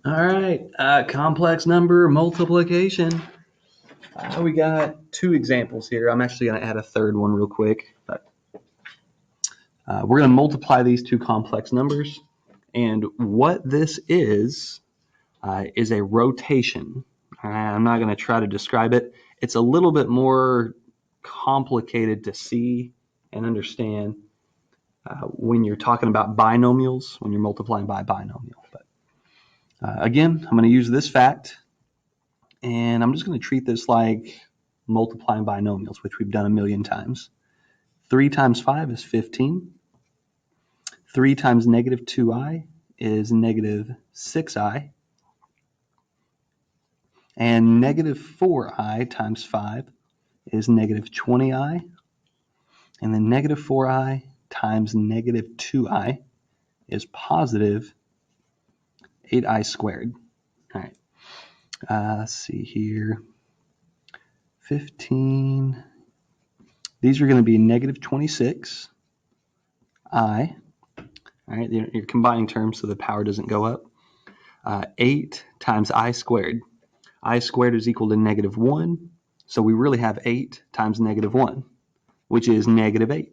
All right, complex number multiplication. We got two examples here. I'm actually going to add a third one real quick. But, we're going to multiply these two complex numbers. And what this is a rotation. I'm not going to try to describe it. It's a little bit more complicated to see and understand when you're talking about binomials, when you're multiplying by binomial. But again, I'm going to use this fact, and I'm just going to treat this like multiplying binomials, which we've done a million times. 3 times 5 is 15. 3 times negative 2i is negative 6i. And negative 4i times 5 is negative 20i. And then negative 4i times negative 2i is positive 8i squared. All right. Let's see here. 15. These are going to be negative 26i. All right, you're combining terms so the power doesn't go up. 8 times I squared. I squared is equal to negative 1. So we really have 8 times negative 1, which is negative 8.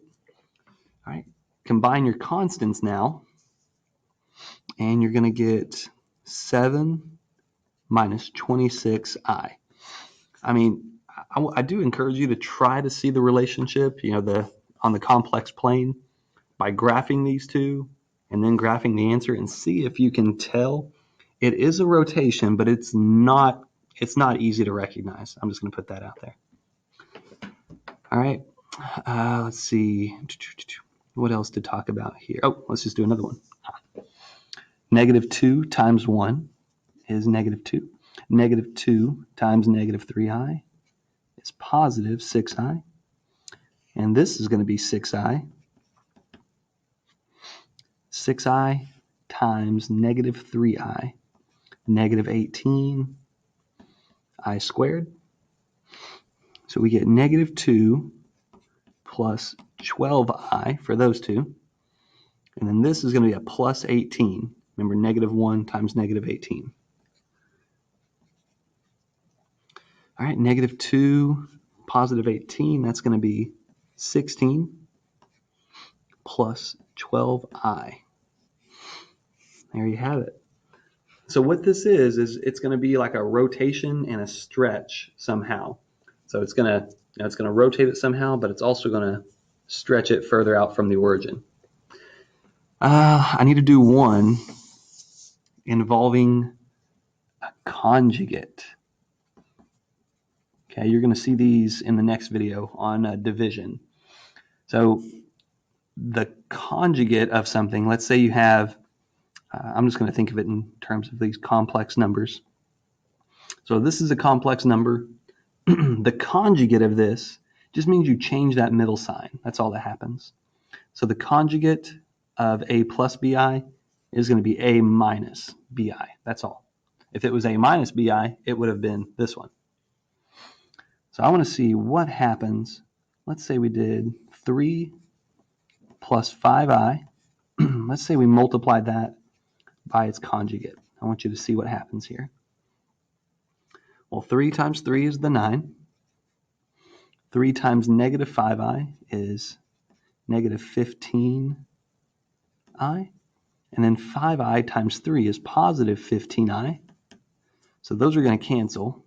All right, combine your constants now, and you're going to get 7 minus 26i. I mean, I do encourage you to try to see the relationship, on the complex plane by graphing these two and then graphing the answer and see if you can tell. It is a rotation, but it's not easy to recognize. I'm just going to put that out there. All right. Let's see. What else to talk about here? Oh, let's just do another one. Negative 2 times 1 is negative 2. Negative 2 times negative 3i is positive 6i. And this is going to be 6i. 6i times negative 3i, negative 18 I squared. So we get negative 2 plus 12i for those two. And then this is going to be a plus 18. Remember, negative 1 times negative 18. All right, negative 2, positive 18, that's going to be 16 plus 12i. There you have it. So what this is it's going to be like a rotation and a stretch somehow. So it's going to rotate it somehow, but it's also going to stretch it further out from the origin. I need to do one involving a conjugate. Okay, you're going to see these in the next video on division. So the conjugate of something, let's say you have, I'm just going to think of it in terms of these complex numbers. So this is a complex number. The conjugate of this just means you change that middle sign. That's all that happens. So the conjugate of a plus bi is going to be a minus bi. That's all. If it was a minus bi, it would have been this one. So I want to see what happens. Let's say we did 3 plus 5i. Let's say we multiplied that by its conjugate. I want you to see what happens here. Well, 3 times 3 is the 9. 3 times negative 5i is negative 15i. And then 5i times 3 is positive 15i. So those are going to cancel.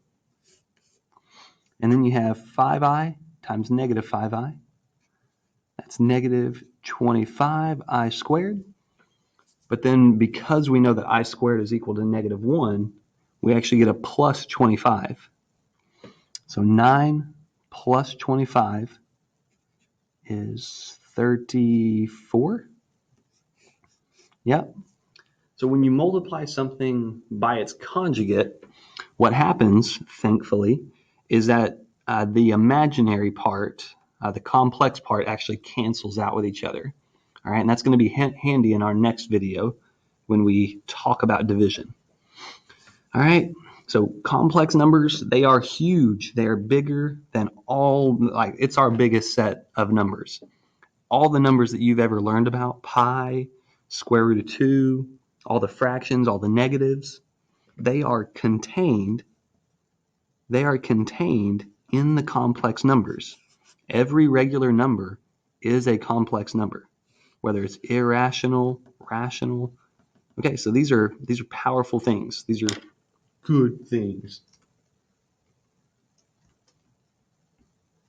And then you have 5i times negative 5i. That's negative 25i squared. But then because we know that I squared is equal to negative 1, we actually get a plus 25. So 9 plus 25 is 34. Yep. So when you multiply something by its conjugate, what happens, thankfully, is that the imaginary part, the complex part, actually cancels out with each other. All right, and that's going to be handy in our next video when we talk about division. All right, so complex numbers, they are huge. They are bigger than it's our biggest set of numbers. All the numbers that you've ever learned about, pi, square root of 2, all the fractions, all the negatives, they are contained in the complex numbers. Every regular number is a complex number, whether it's irrational, rational. Okay, so these are powerful things. These are good things.